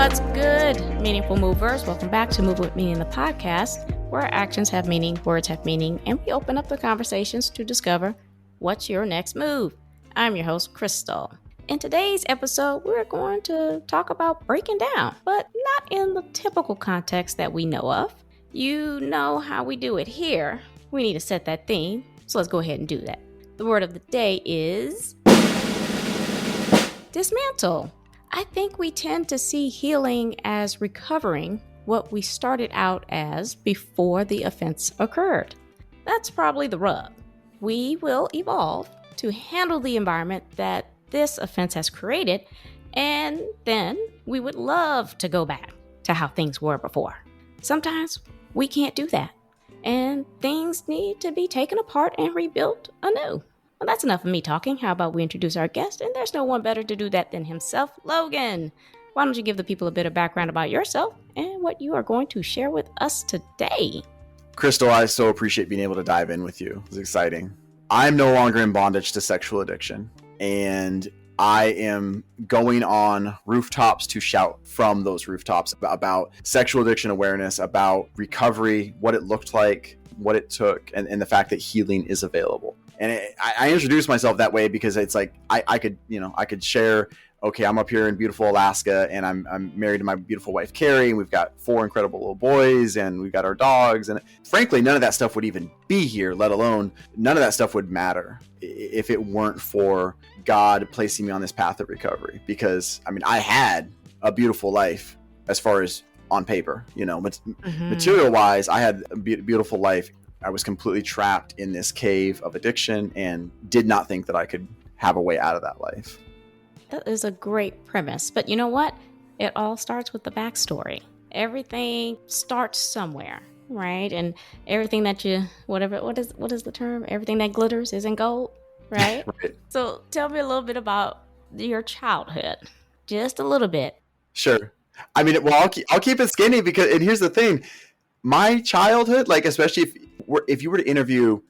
What's good, meaningful movers? Welcome back to Move With Meaning, the podcast, where actions have meaning, words have meaning, and we open up the conversations to discover what's your next move. I'm your host, Krystal. In today's episode, we're going to talk about breaking down, but not in the typical context that we know of. You know how we do it here. We need to set that theme, so let's go ahead and do that. The word of the day is dismantle. I think we tend to see healing as recovering what we started out as before the offense occurred. That's probably the rub. We will evolve to handle the environment that this offense has created, and then we would love to go back to how things were before. Sometimes we can't do that, and things need to be taken apart and rebuilt anew. Well, that's enough of me talking. How about we introduce our guest? And there's no one better to do that than himself, Logan. Why don't you give the people a bit of background about yourself and what you are going to share with us today? Krystal, I so appreciate being able to dive in with you. It's exciting. I'm no longer in bondage to sexual addiction, and I am going on rooftops to shout from those rooftops about sexual addiction awareness, about recovery, what it looked like, what it took, and the fact that healing is available. And I introduce myself that way because it's like I could share, okay, I'm up here in beautiful Alaska and I'm married to my beautiful wife, Carrie, and we've got 4 incredible little boys and we've got our dogs. And frankly, none of that stuff would even be here, let alone none of that stuff would matter if it weren't for God placing me on this path of recovery. Because, I mean, I had a beautiful life as far as on paper, material wise, I had a beautiful life. I was completely trapped in this cave of addiction and did not think that I could have a way out of that life. That is a great premise. But you know what? It all starts with the backstory. Everything starts somewhere, right? And everything that what is the term? Everything that glitters isn't gold, right? Right. So tell me a little bit about your childhood. Just a little bit. Sure. I mean, well, I'll keep it skinny and here's the thing. My childhood, like, especially if you were to interview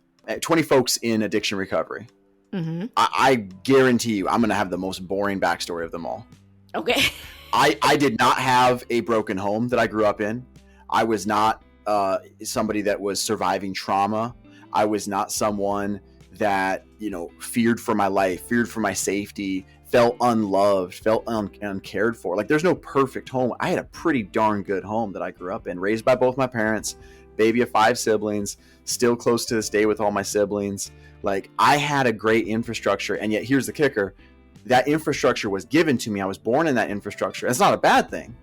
20 folks in addiction recovery, mm-hmm. I guarantee you I'm going to have the most boring backstory of them all. Okay. I did not have a broken home that I grew up in. I was not somebody that was surviving trauma. I was not someone that, feared for my life, feared for my safety, felt unloved, felt uncared for. Like, there's no perfect home. I had a pretty darn good home that I grew up in, raised by both my parents, baby of 5 siblings, still close to this day with all my siblings. Like, I had a great infrastructure, and yet here's the kicker. That infrastructure was given to me. I was born in that infrastructure. It's not a bad thing,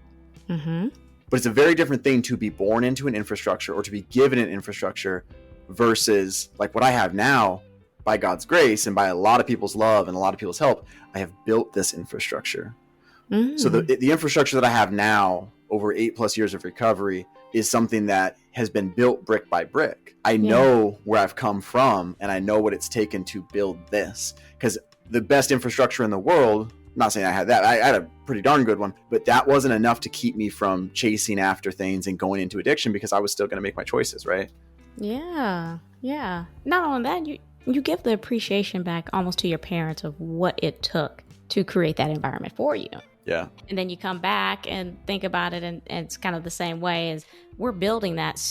mm-hmm. but it's a very different thing to be born into an infrastructure or to be given an infrastructure versus like what I have now. By God's grace and by a lot of people's love and a lot of people's help, I have built this infrastructure. Mm. So the infrastructure that I have now over 8+ years of recovery is something that has been built brick by brick. I know where I've come from and I know what it's taken to build this, because the best infrastructure in the world, I'm not saying I had that, I had a pretty darn good one, but that wasn't enough to keep me from chasing after things and going into addiction because I was still going to make my choices, right? Yeah. Not only that, you give the appreciation back almost to your parents of what it took to create that environment for you. Yeah. And then you come back and think about it, and it's kind of the same way as we're building that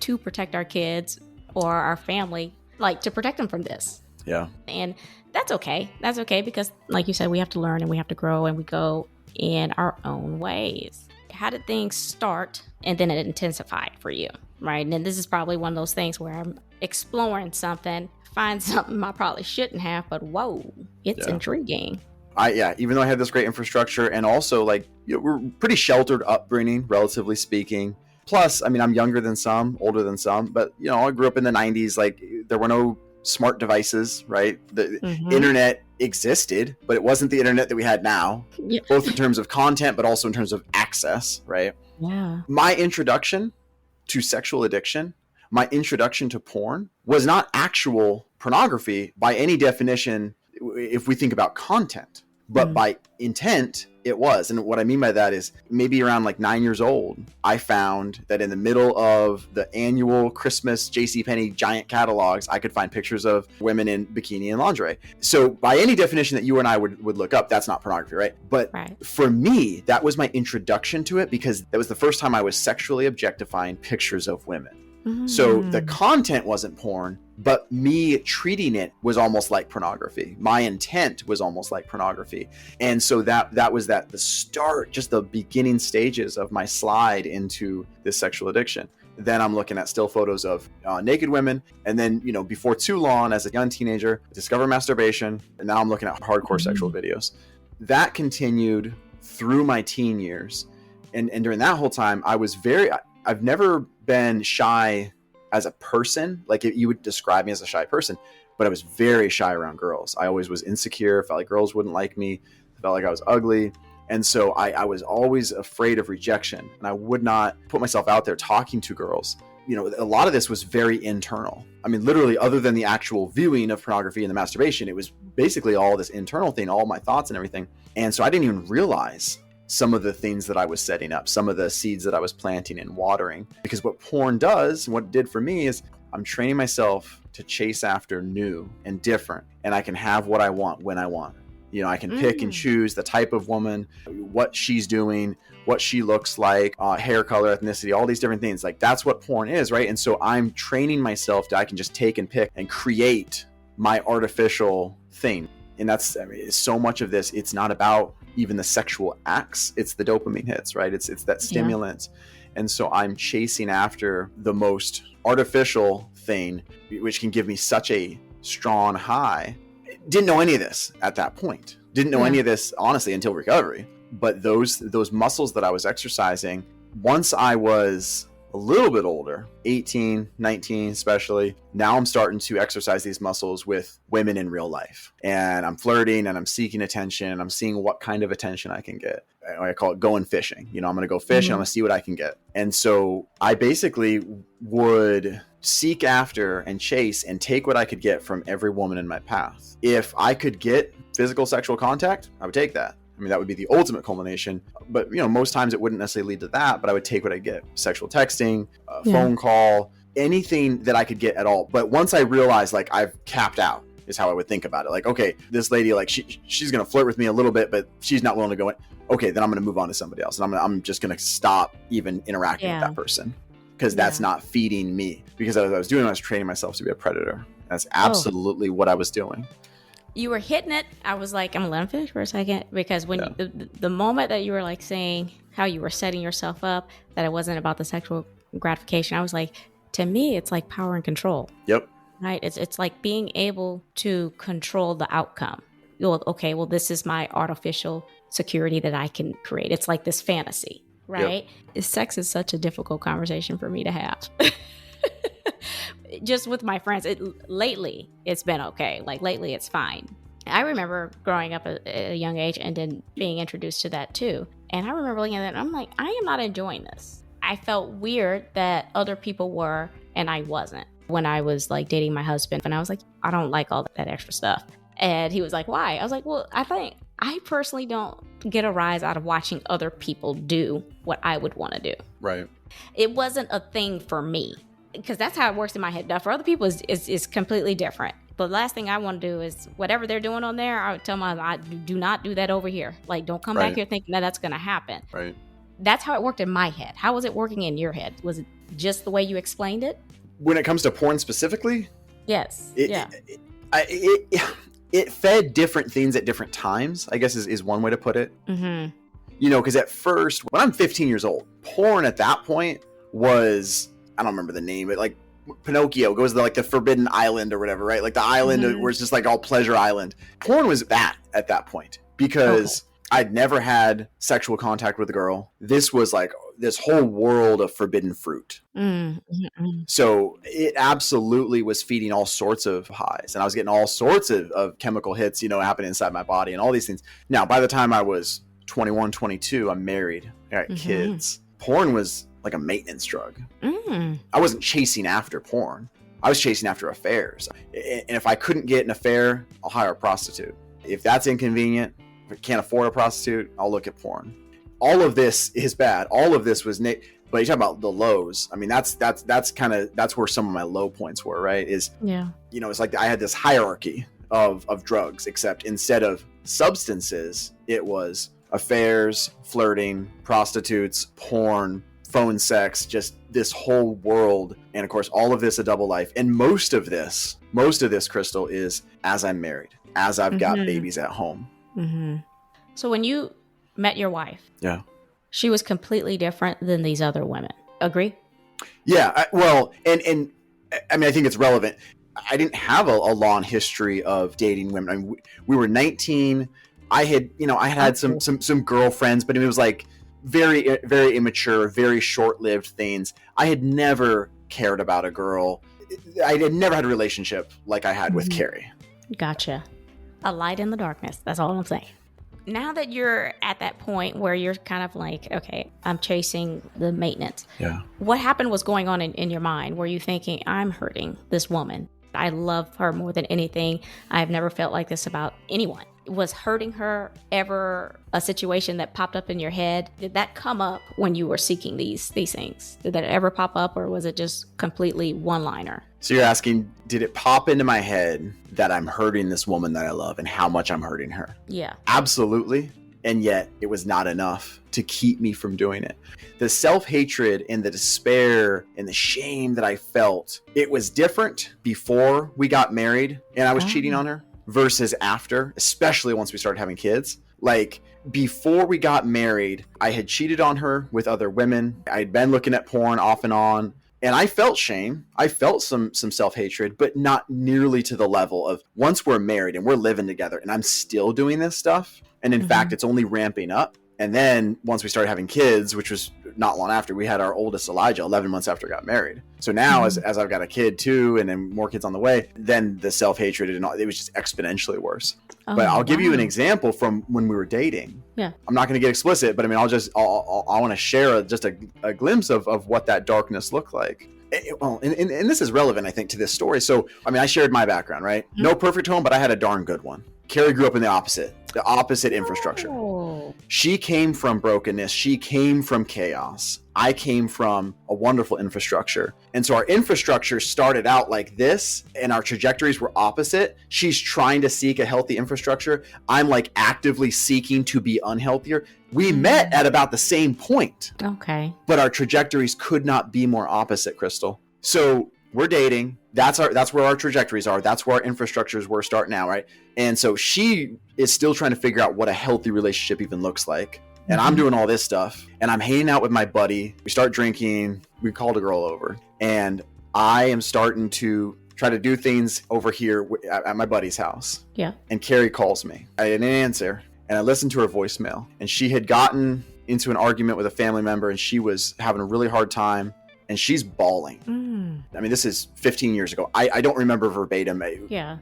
to protect our kids or our family, like to protect them from this. Yeah. And that's okay. That's okay because, like you said, we have to learn and we have to grow and we go in our own ways. How did things start and then it intensified for you, right? And then this is probably one of those things where I'm exploring something, find something I probably shouldn't have, but whoa, it's intriguing. Even though I had this great infrastructure and also we're pretty sheltered upbringing, relatively speaking. Plus, I mean, I'm younger than some, older than some, but I grew up in the 90s. Like, there were no smart devices, right? The internet existed, but it wasn't the internet that we had now, both in terms of content, but also in terms of access, right? Yeah. My introduction to sexual addiction, my introduction to porn was not actual pornography by any definition if we think about content, but by intent, It was. And what I mean by that is maybe around like 9 years old, I found that in the middle of the annual Christmas JCPenney giant catalogs, I could find pictures of women in bikini and lingerie. So by any definition that you and I would look up, that's not pornography, right? But for me, that was my introduction to it, because that was the first time I was sexually objectifying pictures of women. So the content wasn't porn, but me treating it was almost like pornography. My intent was almost like pornography. And so that was the start, just the beginning stages of my slide into this sexual addiction. Then I'm looking at still photos of naked women. And then, before too long, as a young teenager, discover masturbation. And now I'm looking at hardcore sexual videos. That continued through my teen years. And during that whole time, I've never been shy as a person. Like, you would describe me as a shy person, but I was very shy around girls. I always was insecure, felt like girls wouldn't like me, felt like I was ugly. And so I was always afraid of rejection, and I would not put myself out there talking to girls. A lot of this was very internal. I mean, literally, other than the actual viewing of pornography and the masturbation, it was basically all this internal thing, all my thoughts and everything. And so I didn't even realize some of the things that I was setting up, some of the seeds that I was planting and watering. Because what porn does, and what it did for me, is I'm training myself to chase after new and different, and I can have what I want when I want. I can pick and choose the type of woman, what she's doing, what she looks like, hair color, ethnicity, all these different things. Like, that's what porn is, right? And so I'm training myself I can just take and pick and create my artificial thing. And that's, so much of this, it's not about even the sexual acts, it's the dopamine hits, right? It's that stimulant. Yeah. And so I'm chasing after the most artificial thing, which can give me such a strong high. Didn't know any of this at that point. Didn't know any of this, honestly, until recovery. But those muscles that I was exercising, once I was a little bit older, 18, 19 especially, now I'm starting to exercise these muscles with women in real life. And I'm flirting and I'm seeking attention, and I'm seeing what kind of attention I can get. I call it going fishing. I'm going to go fish and I'm going to see what I can get. And so I basically would seek after and chase and take what I could get from every woman in my path. If I could get physical sexual contact, I would take that. That would be the ultimate culmination. But, most times it wouldn't necessarily lead to that, but I would take what I get. Sexual texting, phone call, anything that I could get at all. But once I realized, like, I've capped out, is how I would think about it. Like, okay, this lady, like, she's going to flirt with me a little bit, but she's not willing to go in. Okay, then I'm going to move on to somebody else. And I'm just going to stop even interacting with that person, because that's not feeding me. Because what I was doing, I was training myself to be a predator. That's absolutely what I was doing. You were hitting it. I was like, I'm gonna let him finish for a second, because when the moment that you were like saying how you were setting yourself up, that it wasn't about the sexual gratification, I was like, to me, it's like power and control. Yep. Right. It's like being able to control the outcome. Okay, well, this is my artificial security that I can create. It's like this fantasy, right? Yep. Sex is such a difficult conversation for me to have. Just with my friends, lately it's been okay. Like, lately it's fine. I remember growing up at a young age and then being introduced to that too. And I remember looking at it and I'm like, I am not enjoying this. I felt weird that other people were and I wasn't. When I was like dating my husband, and I was like, I don't like all that extra stuff. And he was like, why? I was like, well, I think I personally don't get a rise out of watching other people do what I would want to do. Right. It wasn't a thing for me. Because that's how it works in my head. Now, for other people, is completely different. But the last thing I want to do is whatever they're doing on there, I would tell them, I do not do that over here. Like, don't come back here thinking that that's going to happen. Right. That's how it worked in my head. How was it working in your head? Was it just the way you explained it? When it comes to porn specifically? Yes. It fed different things at different times, I guess is one way to put it. Mm-hmm. Because at first, when I'm 15 years old, porn at that point was... I don't remember the name, but like Pinocchio goes to like the Forbidden Island or whatever, right? Like the island where it's just like all pleasure island. Porn was that at that point, because I'd never had sexual contact with a girl. This was like this whole world of forbidden fruit. Mm-hmm. So it absolutely was feeding all sorts of highs, and I was getting all sorts of chemical hits, happening inside my body and all these things. Now, by the time I was 21, 22, I'm married. I got kids. Porn was like a maintenance drug. I wasn't chasing after porn. I was chasing after affairs. And if I couldn't get an affair, I'll hire a prostitute. If that's inconvenient, If I can't afford a prostitute, I'll look at porn. All of this is bad. All of this was but you talk about the lows. I mean, that's where some of my low points were, right? It's like I had this hierarchy of drugs, except instead of substances, it was affairs, flirting, prostitutes, porn, phone sex, just this whole world. And of course, all of this a double life. And most of this, Krystal, is as I'm married, as I've got babies at home. Mm-hmm. So when you met your wife, she was completely different than these other women. Agree? Yeah. And I mean, I think it's relevant. I didn't have a long history of dating women. I mean, we were 19. I had some girlfriends, but it was like very, very immature, very short-lived things. I had never cared about a girl. I had never had a relationship like I had with Carrie. Gotcha. A light in the darkness. That's all I'm saying. Now that you're at that point where you're kind of like, okay, I'm chasing the maintenance. Yeah. What happened was going on in your mind? Were you thinking, I'm hurting this woman? I love her more than anything. I've never felt like this about anyone. Was hurting her ever a situation that popped up in your head? Did that come up when you were seeking these things? Did that ever pop up, or was it just completely one-liner? So you're asking, did it pop into my head that I'm hurting this woman that I love and how much I'm hurting her? Yeah. Absolutely. And yet it was not enough to keep me from doing it. The self-hatred and the despair and the shame that I felt, it was different before we got married and I was cheating on her versus after, especially once we started having kids. Like before we got married, I had cheated on her with other women. I'd been looking at porn off and on. And I felt shame. I felt some self-hatred, but not nearly to the level of once we're married and we're living together and I'm still doing this stuff. And in fact, it's only ramping up. And then once we started having kids, which was not long after, we had our oldest Elijah 11 months after I got married. So now as I've got a kid too, and then more kids on the way, then the self-hatred and all, it was just exponentially worse. But I'll give you an example from when we were dating. Yeah. I'm not going to get explicit, but I mean, I want to share just a glimpse of what that darkness looked like. And this is relevant, I think, to this story. So, I mean, I shared my background, right? No perfect home, but I had a darn good one. Carrie grew up in the opposite infrastructure. She came from brokenness. She came from chaos. I came from a wonderful infrastructure. And so our infrastructure started out like this and our trajectories were opposite. She's trying to seek a healthy infrastructure. I'm like actively seeking to be unhealthier. We met at about the same point. Okay. But our trajectories could not be more opposite, Krystal. So we're dating. That's where our trajectories are. That's where our infrastructures were starting out, right? And so she is still trying to figure out what a healthy relationship even looks like. And I'm doing all this stuff and I'm hanging out with my buddy. We start drinking. We called a girl over and I am starting to try to do things over here at my buddy's house. Yeah. And Carrie calls me. I didn't answer and I listened to her voicemail and she had gotten into an argument with a family member and she was having a really hard time. And she's bawling. I mean, this is 15 years ago. I don't remember verbatim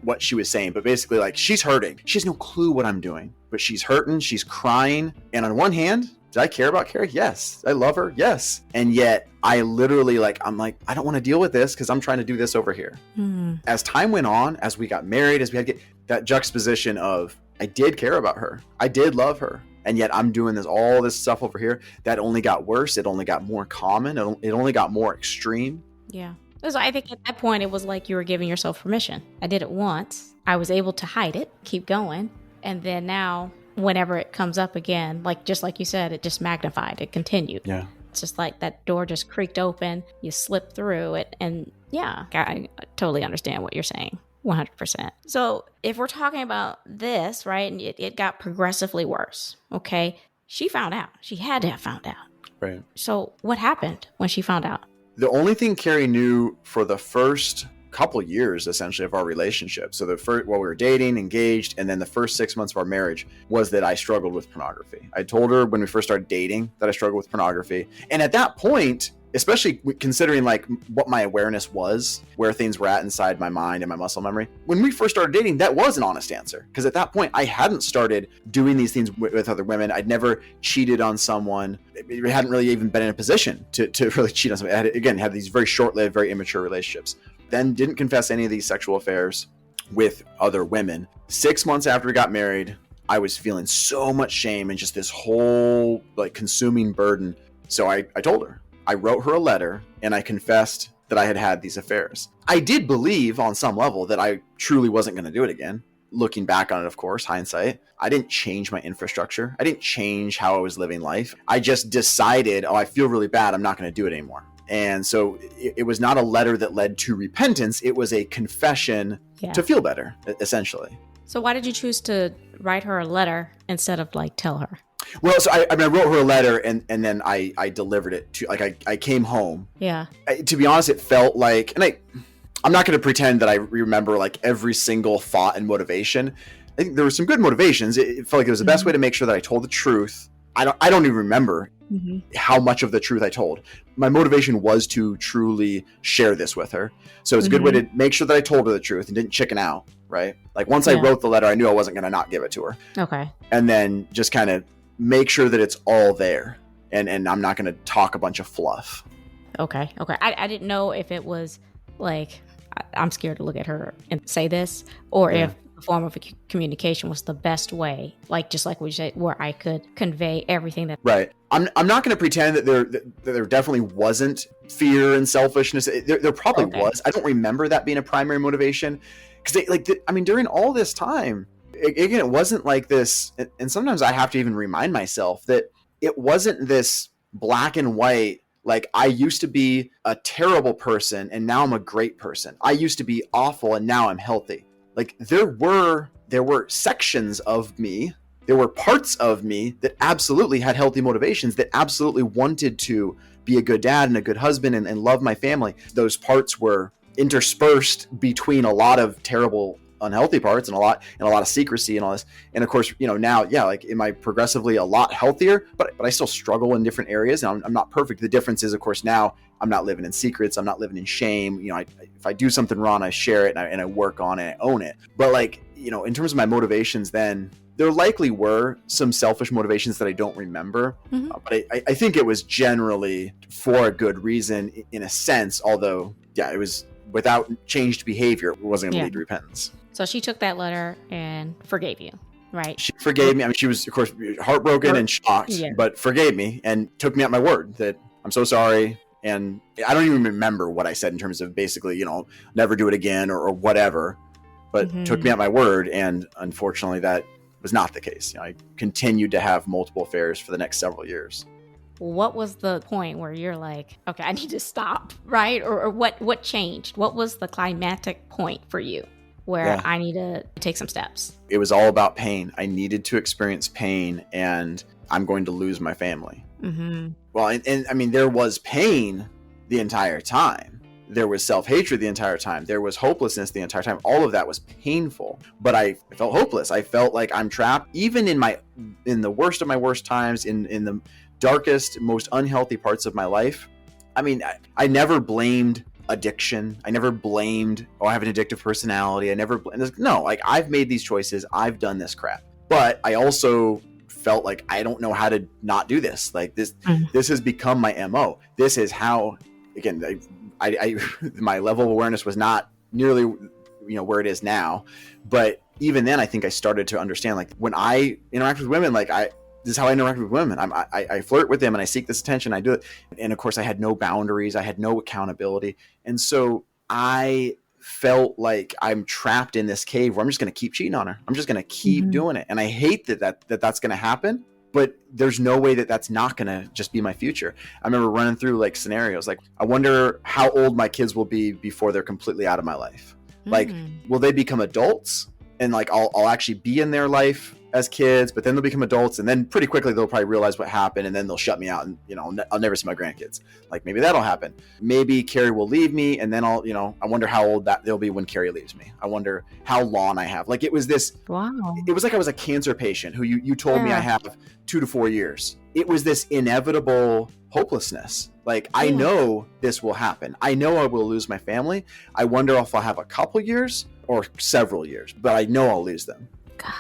what she was saying, but basically like she's hurting. She has no clue what I'm doing, but she's hurting. She's crying. And on one hand, did I care about Carrie? Yes. I love her. Yes. And yet I literally I'm like, I don't want to deal with this because I'm trying to do this over here. As time went on, as we got married, as we had that juxtaposition of I did care about her. I did love her. And yet I'm doing all this stuff over here. That only got worse. It only got more common. It only got more extreme. Yeah. So I think at that point, it was like you were giving yourself permission. I did it once. I was able to hide it, keep going. And then now, whenever it comes up again, just like you said, it just magnified. It continued. Yeah. It's just like that door just creaked open. You slipped through it. And yeah, I totally understand what you're saying. 100%. So if we're talking about this, right, and it got progressively worse, okay, she found out. She had to have found out. Right. So what happened when she found out? The only thing Carrie knew for the first couple years, essentially, of our relationship, so while we were dating, engaged, and then the first 6 months of our marriage, was that I struggled with pornography. I told her when we first started dating that I struggled with pornography. And at that point, especially considering what my awareness was, where things were at inside my mind and my muscle memory. When we first started dating, that was an honest answer. Because at that point, I hadn't started doing these things with other women. I'd never cheated on someone. I hadn't really even been in a position to really cheat on someone. I had these very short-lived, very immature relationships. Then didn't confess any of these sexual affairs with other women. 6 months after we got married, I was feeling so much shame and just this whole like consuming burden. So I told her. I wrote her a letter and I confessed that I had had these affairs. I did believe on some level that I truly wasn't going to do it again. Looking back on it, of course, hindsight, I didn't change my infrastructure. I didn't change how I was living life. I just decided, I feel really bad. I'm not going to do it anymore. And so it was not a letter that led to repentance. It was a confession to feel better, essentially. So why did you choose to write her a letter instead of like tell her? Well, so I wrote her a letter and then I delivered it to, like, I came home. Yeah. To be honest, it felt like, and I'm not going to pretend that I remember like every single thought and motivation. I think there were some good motivations. It felt like it was the best way to make sure that I told the truth. I don't even remember how much of the truth I told. My motivation was to truly share this with her. So it's a good way to make sure that I told her the truth and didn't chicken out, right? Like once I wrote the letter, I knew I wasn't going to not give it to her. Okay. And then just kind of make sure that it's all there. And I'm not going to talk a bunch of fluff. Okay. I didn't know if it was like, I'm scared to look at her and say this, or if the form of communication was the best way, like just like we said, where I could convey everything that. Right. I'm not going to pretend that there definitely wasn't fear and selfishness. There probably was. I don't remember that being a primary motivation, because during all this time, again, it wasn't like this. And sometimes I have to even remind myself that it wasn't this black and white. Like, I used to be a terrible person and now I'm a great person. I used to be awful and now I'm healthy. Like, there were sections of me, there were parts of me that absolutely had healthy motivations, that absolutely wanted to be a good dad and a good husband and love my family. Those parts were interspersed between a lot of terrible, unhealthy parts and a lot of secrecy and all this. And of course, now, like, am I progressively a lot healthier? But I still struggle in different areas, and I'm not perfect. The difference is, of course, now I'm not living in secrets. I'm not living in shame. If I do something wrong, I share it and I work on it, I own it. But in terms of my motivations, then there likely were some selfish motivations that I don't remember. But I think it was generally for a good reason in a sense, although, it was without changed behavior, it wasn't going to lead to repentance. So she took that letter and forgave you, right? She forgave me. I mean, she was, of course, heartbroken and shocked, but forgave me and took me at my word that I'm so sorry. And I don't even remember what I said in terms of basically, never do it again or whatever, but took me at my word. And unfortunately, that was not the case. I continued to have multiple affairs for the next several years. What was the point where you're like, okay, I need to stop, right? Or what changed? What was the climactic point for you where I need to take some steps? It was all about pain. I needed to experience pain, and I'm going to lose my family. Well, and I mean, there was pain the entire time. There was self-hatred the entire time. There was hopelessness the entire time. All of that was painful, but I felt hopeless. I felt like I'm trapped, even in the worst of my worst times, in the darkest, most unhealthy parts of my life. I mean, I never blamed addiction. I never blamed, I have an addictive personality. I've made these choices. I've done this crap. But I also felt like I don't know how to not do this. Like this has become my MO. This is how, again, I my level of awareness was not nearly, where it is now. But even then, I think I started to understand, like, when I interact with women, this is how I interact with women. I flirt with them and I seek this attention. I do it. And of course I had no boundaries. I had no accountability. And so I felt like I'm trapped in this cave where I'm just going to keep cheating on her. I'm just going to keep doing it. And I hate that's going to happen, but there's no way that that's not going to just be my future. I remember running through like scenarios. Like, I wonder how old my kids will be before they're completely out of my life. Like, will they become adults? And like, I'll actually be in their life as kids, but then they'll become adults, and then pretty quickly they'll probably realize what happened, and then they'll shut me out, and I'll never see my grandkids. Like, maybe that'll happen. Maybe Carrie will leave me, and then I wonder how old that they'll be when Carrie leaves me. I wonder how long I have. Like, it was this. Wow. It was like I was a cancer patient who you told me I have 2 to 4 years. It was this inevitable hopelessness. Like, I know this will happen. I know I will lose my family. I wonder if I'll have a couple years or several years, but I know I'll lose them. Gosh.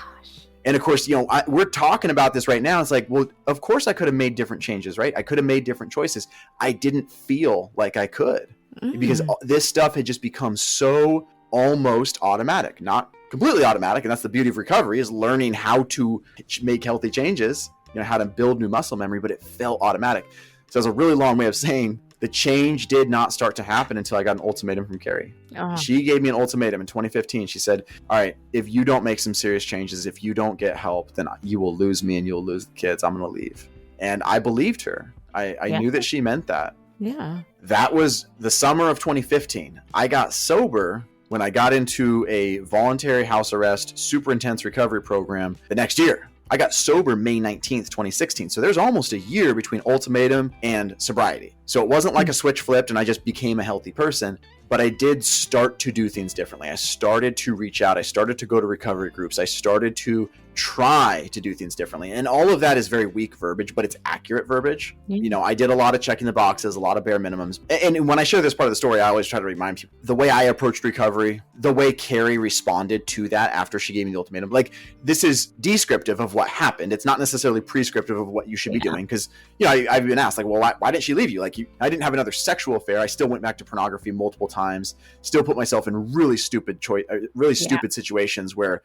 And of course, we're talking about this right now. It's like, well, of course I could have made different changes, right? I could have made different choices. I didn't feel like I could because this stuff had just become so almost automatic, not completely automatic. And that's the beauty of recovery, is learning how to make healthy changes, how to build new muscle memory, but it felt automatic. So it's a really long way of saying the change did not start to happen until I got an ultimatum from Carrie. She gave me an ultimatum in 2015. She said, all right, if you don't make some serious changes, if you don't get help, then you will lose me and you'll lose the kids. I'm going to leave. And I believed her. I knew that she meant that. Yeah. That was the summer of 2015. I got sober when I got into a voluntary house arrest, super intense recovery program the next year. I got sober May 19th, 2016. So there's almost a year between ultimatum and sobriety. So it wasn't like a switch flipped and I just became a healthy person, but I did start to do things differently. I started to reach out. I started to go to recovery groups. I started to try to do things differently. And all of that is very weak verbiage, but it's accurate verbiage. I did a lot of checking the boxes, a lot of bare minimums. And when I share this part of the story, I always try to remind people the way I approached recovery, the way Carrie responded to that after she gave me the ultimatum. Like, this is descriptive of what happened. It's not necessarily prescriptive of what you should be doing. Because, I've been asked, like, well, why didn't she leave you? Like, I didn't have another sexual affair. I still went back to pornography multiple times, still put myself in really stupid stupid situations where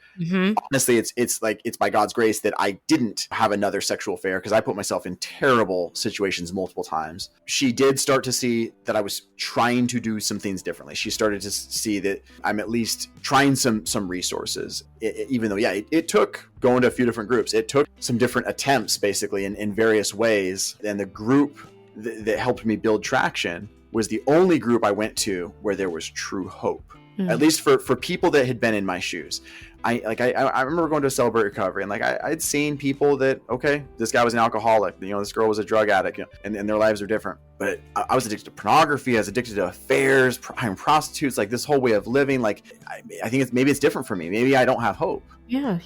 honestly, it's by God's grace that I didn't have another sexual affair, because I put myself in terrible situations multiple times. She did start to see that I was trying to do some things differently. She started to see that I'm at least trying some resources, even though, it took going to a few different groups. It took some different attempts, basically, in various ways. And the group that helped me build traction was the only group I went to where there was true hope. At least for people that had been in my shoes. I remember going to a Celebrate Recovery, and I'd seen people that, okay, this guy was an alcoholic, this girl was a drug addict, and their lives are different. But I was addicted to pornography, I was addicted to affairs, hiring prostitutes, like this whole way of living. Like, I think maybe it's different for me. Maybe I don't have hope. Yeah.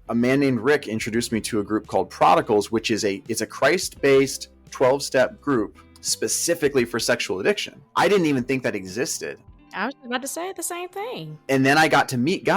A man named Rick introduced me to a group called Prodigals, which is it's a Christ-based 12-step group specifically for sexual addiction. I didn't even think that existed. I was about to say the same thing. And then I got to meet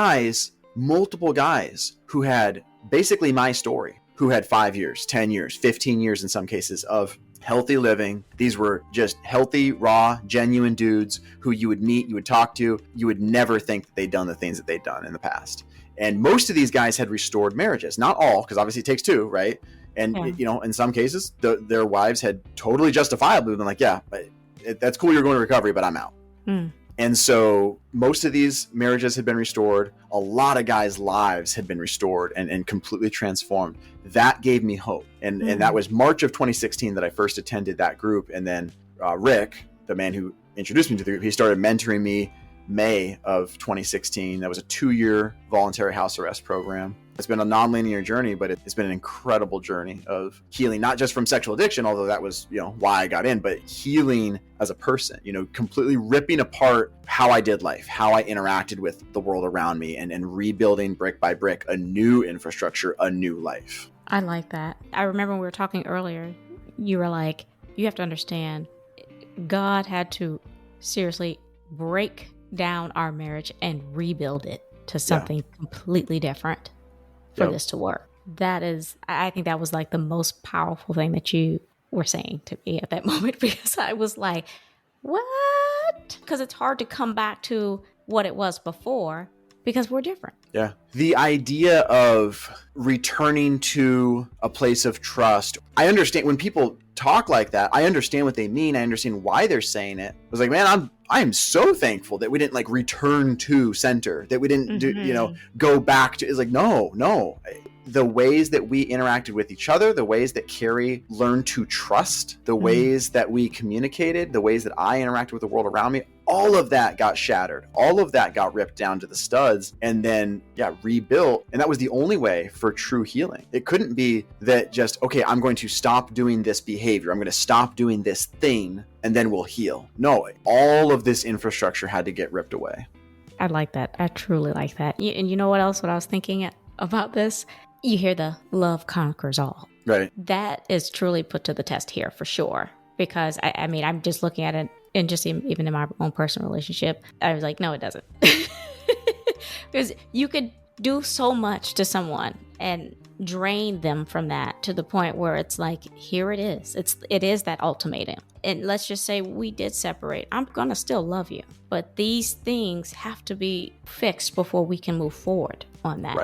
multiple guys who had basically my story, who had 5 years, 10 years, 15 years in some cases of healthy living. These were just healthy, raw, genuine dudes who you would meet, you would talk to. You would never think that they'd done the things that they'd done in the past. And most of these guys had restored marriages. Not all, because obviously it takes two, right? And, in some cases, their wives had totally justifiably been like, yeah, that's cool, you're going to recovery, but I'm out. And so most of these marriages had been restored. A lot of guys' lives had been restored and completely transformed. That gave me hope. And that was March of 2016 that I first attended that group. And then Rick, the man who introduced me to the group, he started mentoring me May of 2016. That was a 2-year voluntary house arrest program. It's been a non-linear journey, but it's been an incredible journey of healing, not just from sexual addiction, although that was, why I got in, but healing as a person, completely ripping apart how I did life, how I interacted with the world around me, and rebuilding brick by brick a new infrastructure, a new life. I like that. I remember when we were talking earlier, you were like, you have to understand, God had to seriously break down our marriage and rebuild it to something completely different for this to work. I think that was like the most powerful thing that you were saying to me at that moment, because I was like, what? Because it's hard to come back to what it was before because we're different. Yeah. The idea of returning to a place of trust. I understand when people talk like that, I understand what they mean. I understand why they're saying it. I was like, man, I am so thankful that we didn't return to center, that we didn't do, go back to, it's like, no. The ways that we interacted with each other, the ways that Carrie learned to trust, the ways that we communicated, the ways that I interacted with the world around me, all of that got shattered. All of that got ripped down to the studs and then, rebuilt. And that was the only way for true healing. It couldn't be that just, okay, I'm going to stop doing this behavior. I'm going to stop doing this thing and then we'll heal. No, all of this infrastructure had to get ripped away. I like that. I truly like that. And you know what else? What I was thinking about this? You hear the love conquers all. Right. That is truly put to the test here for sure. Because I mean, I'm just looking at it and just even in my own personal relationship, I was like, no, it doesn't. Because you could do so much to someone and drain them from that to the point where it's like, here it is. It is that ultimatum. And let's just say we did separate. I'm going to still love you. But these things have to be fixed before we can move forward on that.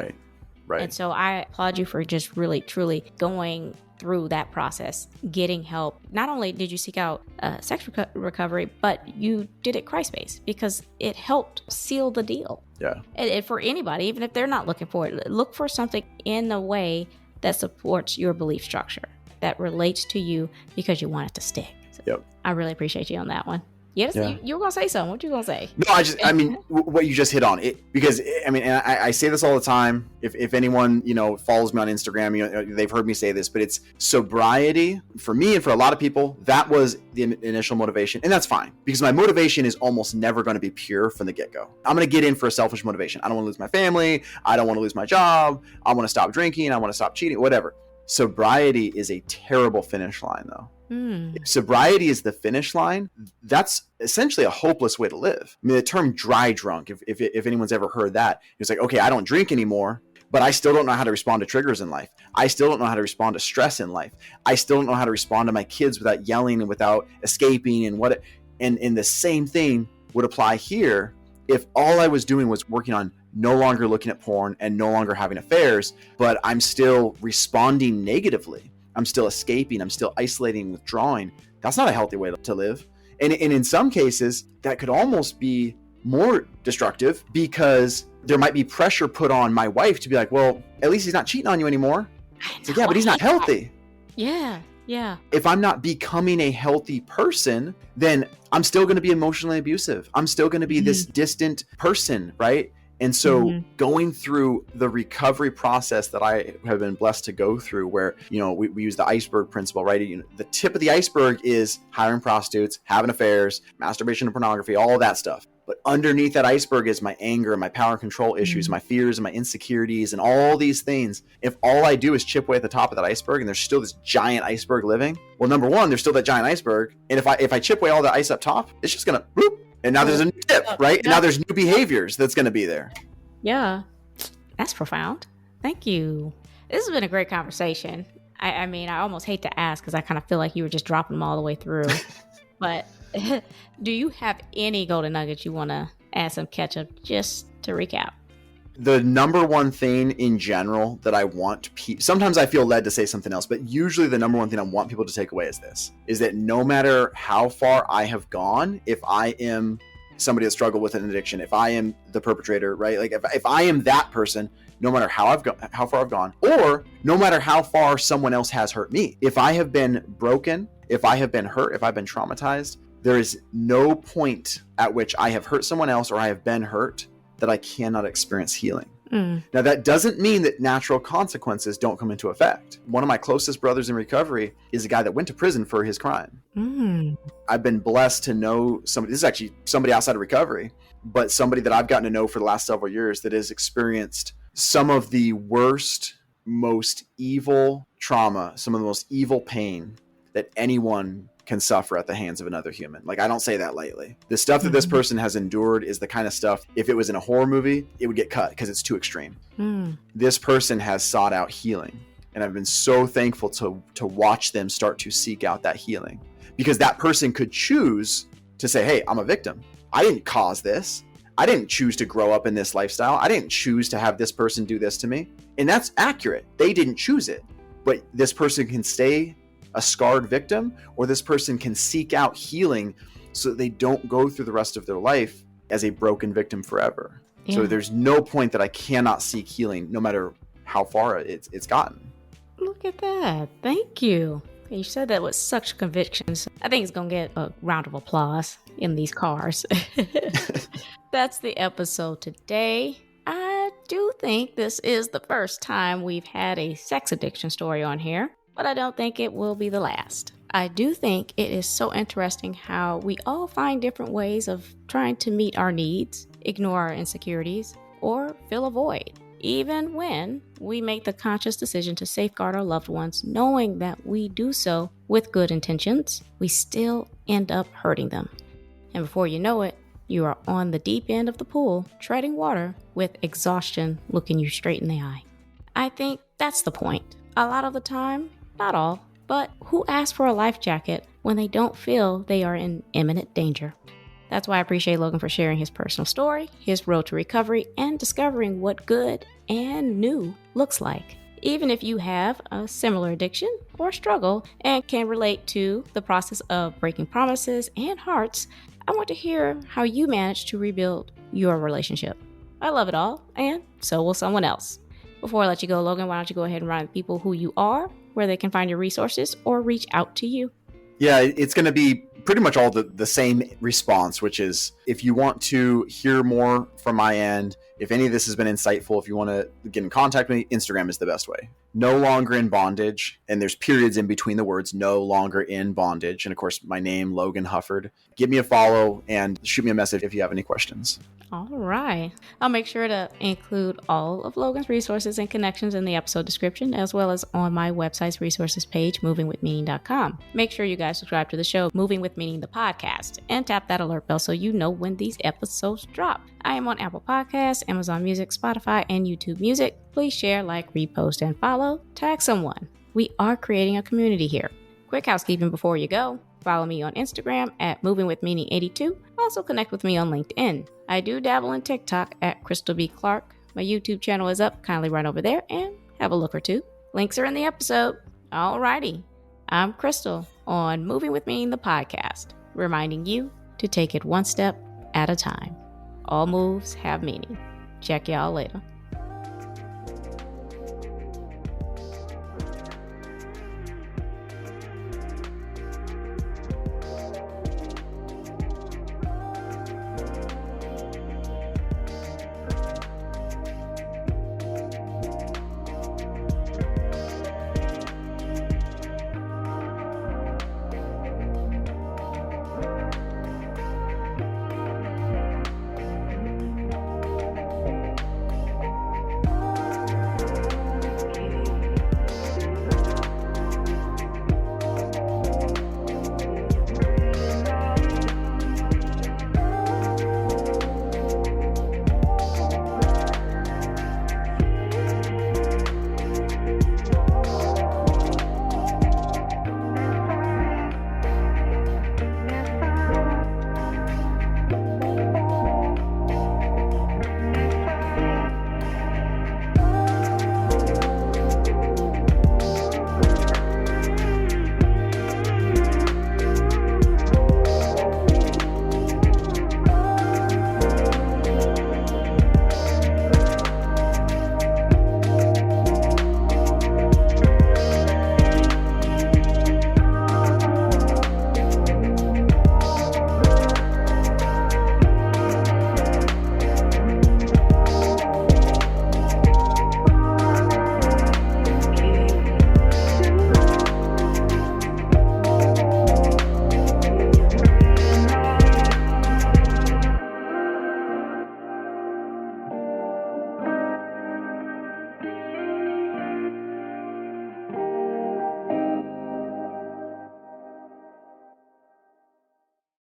Right. And so I applaud you for just really, truly going through that process, getting help. Not only did you seek out sex recovery, but you did it Christ-based because it helped seal the deal. Yeah. And for anybody, even if they're not looking for it, look for something in a way that supports your belief structure, that relates to you because you want it to stick. So Yep. I really appreciate you on that one. Yes, Yeah. You were going to say something. What you going to say? No, I mean, what you just hit on it, because I mean, and I say this all the time. If anyone, follows me on Instagram, they've heard me say this, but it's sobriety for me and for a lot of people. That was the initial motivation. And that's fine because my motivation is almost never going to be pure from the get go. I'm going to get in for a selfish motivation. I don't want to lose my family. I don't want to lose my job. I want to stop drinking. I want to stop cheating, whatever. Sobriety is a terrible finish line though. If sobriety is the finish line, that's essentially a hopeless way to live. I mean, the term dry drunk, if anyone's ever heard that, it's like, okay, I don't drink anymore, but I still don't know how to respond to triggers in life. I still don't know how to respond to stress in life. I still don't know how to respond to my kids without yelling and without escaping and the same thing would apply here if all I was doing was working on no longer looking at porn and no longer having affairs, but I'm still responding negatively. I'm still escaping. I'm still isolating, withdrawing. That's not a healthy way to live. And in some cases, that could almost be more destructive because there might be pressure put on my wife to be like, well, at least he's not cheating on you anymore. It's like, yeah, but he's not healthy. Yeah. If I'm not becoming a healthy person, then I'm still going to be emotionally abusive. I'm still going to be this distant person, right? And so going through the recovery process that I have been blessed to go through where, we use the iceberg principle, right? The tip of the iceberg is hiring prostitutes, having affairs, masturbation and pornography, all of that stuff. But underneath that iceberg is my anger and my power and control issues, my fears and my insecurities and all these things. If all I do is chip away at the top of that iceberg and there's still this giant iceberg living, well, number one, there's still that giant iceberg. And if I chip away all the ice up top, it's just going to boop. And now there's a new tip, right? And now there's new behaviors that's going to be there. Yeah. That's profound. Thank you. This has been a great conversation. I mean, I almost hate to ask because I kind of feel like you were just dropping them all the way through. But do you have any golden nuggets you want to add some ketchup just to recap? The number one thing in general that I want sometimes I feel led to say something else, but usually the number one thing I want people to take away is this, is that no matter how far I have gone, if I am somebody that struggled with an addiction, if I am the perpetrator, right? Like if I am that person, no matter how far I've gone, or no matter how far someone else has hurt me, if I have been broken, if I have been hurt, if I've been traumatized, there is no point at which I have hurt someone else or I have been hurt that I cannot experience healing. Now, that doesn't mean that natural consequences don't come into effect. One of my closest brothers in recovery is a guy that went to prison for his crime. I've been blessed to know somebody, this is actually somebody outside of recovery, but somebody that I've gotten to know for the last several years that has experienced some of the worst, most evil trauma, some of the most evil pain that anyone can suffer at the hands of another human. Like, I don't say that lightly. The stuff that this person has endured is the kind of stuff, if it was in a horror movie, it would get cut because it's too extreme. This person has sought out healing. And I've been so thankful to watch them start to seek out that healing, because that person could choose to say, hey, I'm a victim. I didn't cause this. I didn't choose to grow up in this lifestyle. I didn't choose to have this person do this to me. And that's accurate. They didn't choose it. But this person can stay a scarred victim, or this person can seek out healing so that they don't go through the rest of their life as a broken victim forever. So there's no point that I cannot seek healing, no matter how far it's gotten. Look at that. Thank you. You said that with such convictions. I think it's going to get a round of applause in these cars. That's the episode today. I do think this is the first time we've had a sex addiction story on here, but I don't think it will be the last. I do think it is so interesting how we all find different ways of trying to meet our needs, ignore our insecurities, or fill a void. Even when we make the conscious decision to safeguard our loved ones, knowing that we do so with good intentions, we still end up hurting them. And before you know it, you are on the deep end of the pool, treading water with exhaustion looking you straight in the eye. I think That's the point. A lot of the time, not all, but who asks for a life jacket when they don't feel they are in imminent danger? That's why I appreciate Logan for sharing his personal story, his road to recovery, and discovering what good and new looks like. Even if you have a similar addiction or struggle and can relate to the process of breaking promises and hearts, I want to hear how you managed to rebuild your relationship. I love it all, and so will someone else. Before I let you go, Logan, why don't you go ahead and remind people who you are, where they can find your resources, or reach out to you? Yeah, it's going to be pretty much all the same response, which is if you want to hear more from my end, if any of this has been insightful, if you want to get in contact with me, Instagram is the best way. No longer in bondage. And there's periods in between the words, no longer in bondage. And of course, my name, Logan Hufford. Give me a follow and shoot me a message if you have any questions. All right. I'll make sure to include all of Logan's resources and connections in the episode description, as well as on my website's resources page, movingwithmeaning.com. Make sure you guys subscribe to the show, Moving with Meaning, the podcast, and tap that alert bell so you know when these episodes drop. I am on Apple Podcasts, Amazon Music, Spotify, and YouTube Music. Please share, like, repost, and follow. Tag someone. We are creating a community here. Quick housekeeping before you go. Follow me on Instagram at movingwithmeaning82. Also connect with me on LinkedIn. I do dabble in TikTok at Krystal B. Clark. My YouTube channel is up. Kindly run over there and have a look or two. Links are in the episode. Alrighty. I'm Krystal on Moving with Meaning, the podcast, reminding you to take it one step at a time. All moves have meaning. Check y'all later.